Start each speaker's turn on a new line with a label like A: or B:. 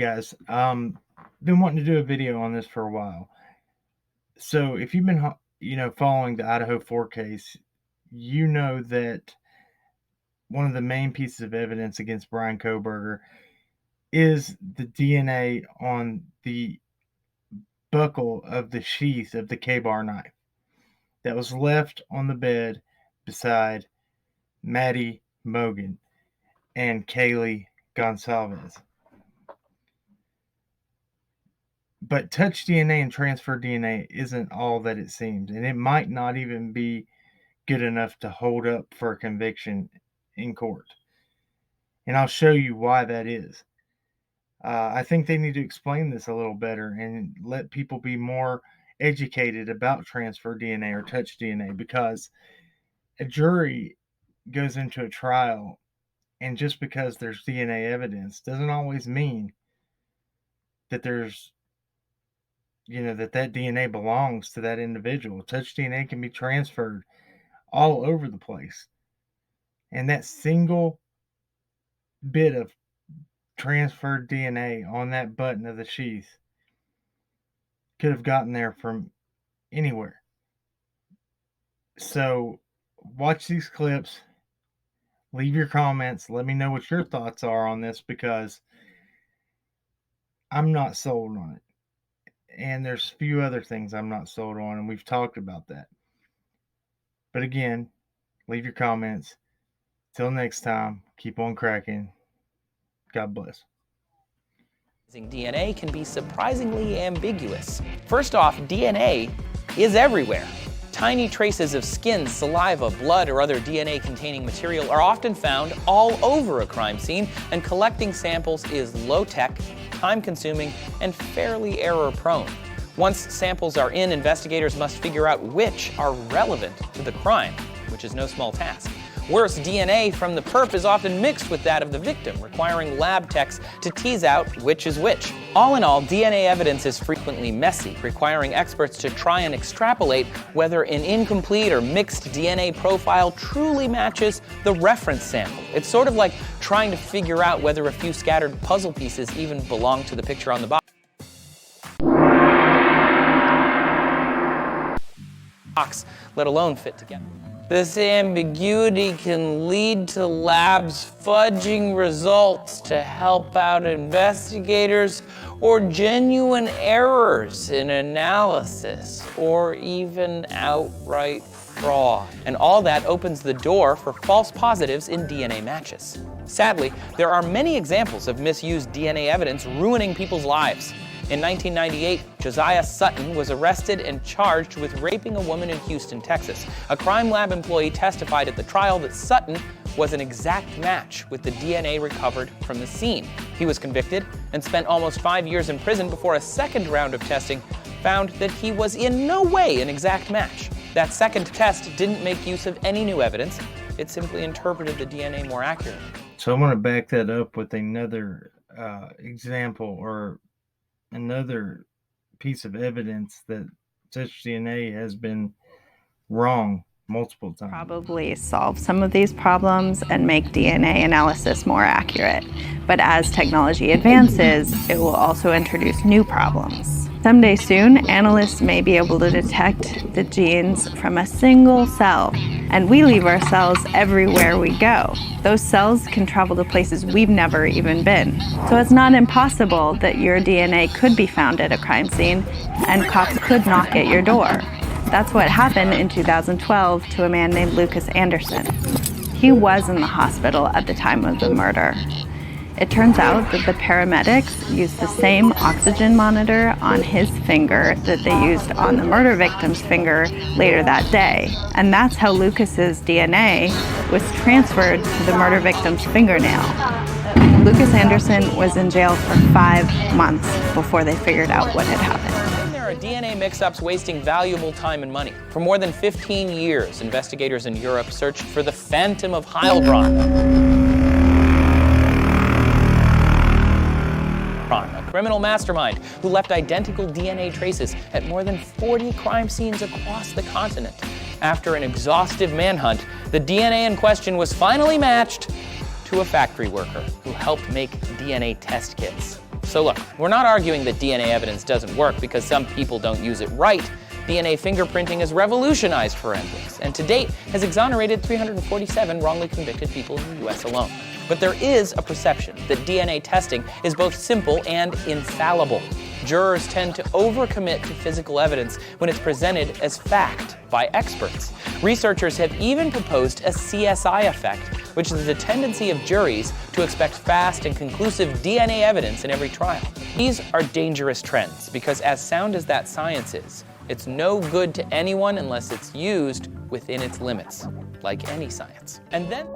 A: guys. Been wanting to do a video on this for a while. So if you've been, following the Idaho 4 case, you know that one of the main pieces of evidence against Brian Kohberger is the DNA on the buckle of the sheath of the K-bar knife that was left on the bed beside Maddie Mogan and Kaylee Gonsalves. But touch DNA and transfer DNA isn't all that it seems, and it might not even be good enough to hold up for a conviction in court. And I'll show you why that is. I think they need to explain this a little better and let people be more educated about transfer DNA or touch DNA, because a jury goes into a trial, and just because there's DNA evidence doesn't always mean that there's that DNA belongs to that individual. Touch DNA can be transferred all over the place. And that single bit of transferred DNA on that button of the sheath could have gotten there from anywhere. So watch these clips, leave your comments, let me know what your thoughts are on this, because I'm not sold on it. And there's a few other things I'm not sold on, and we've talked about that. But again, leave your comments. Till next time, keep on cracking. God bless.
B: DNA can be surprisingly ambiguous. First off, DNA is everywhere. Tiny traces of skin, saliva, blood, or other DNA-containing material are often found all over a crime scene, and collecting samples is low-tech, time-consuming, and fairly error-prone. Once samples are in, investigators must figure out which are relevant to the crime, which is no small task. Worse, DNA from the perp is often mixed with that of the victim, requiring lab techs to tease out which is which. All in all, DNA evidence is frequently messy, requiring experts to try and extrapolate whether an incomplete or mixed DNA profile truly matches the reference sample. It's sort of like trying to figure out whether a few scattered puzzle pieces even belong to the picture on the box, let alone fit together. This ambiguity can lead to labs fudging results to help out investigators, or genuine errors in analysis, or even outright fraud. And all that opens the door for false positives in DNA matches. Sadly, there are many examples of misused DNA evidence ruining people's lives. In 1998, Josiah Sutton was arrested and charged with raping a woman in Houston, Texas. A crime lab employee testified at the trial that Sutton was an exact match with the DNA recovered from the scene. He was convicted and spent almost 5 years in prison before a second round of testing found that he was in no way an exact match. That second test didn't make use of any new evidence. It simply interpreted the DNA more accurately.
A: So I'm going to back that up with another example, or another piece of evidence that such DNA has been wrong multiple times.
C: Probably solve some of these problems and make DNA analysis more accurate. But as technology advances, it will also introduce new problems. Someday soon, analysts may be able to detect the genes from a single cell, and we leave our cells everywhere we go. Those cells can travel to places we've never even been. So it's not impossible that your DNA could be found at a crime scene, and cops could knock at your door. That's what happened in 2012 to a man named Lucas Anderson. He was in the hospital at the time of the murder. It turns out that the paramedics used the same oxygen monitor on his finger that they used on the murder victim's finger later that day. And that's how Lucas's DNA was transferred to the murder victim's fingernail. Lucas Anderson was in jail for 5 months before they figured out what had happened.
B: DNA mix-ups wasting valuable time and money. For more than 15 years, investigators in Europe searched for the Phantom of Heilbronn, a criminal mastermind who left identical DNA traces at more than 40 crime scenes across the continent. After an exhaustive manhunt, the DNA in question was finally matched to a factory worker who helped make DNA test kits. So look, we're not arguing that DNA evidence doesn't work because some people don't use it right. DNA fingerprinting has revolutionized forensics, and to date has exonerated 347 wrongly convicted people in the US alone. But there is a perception that DNA testing is both simple and infallible. Jurors tend to overcommit to physical evidence when it's presented as fact by experts. Researchers have even proposed a CSI effect, which is the tendency of juries to expect fast and conclusive DNA evidence in every trial. These are dangerous trends because, as sound as that science is, it's no good to anyone unless it's used within its limits, like any science. And then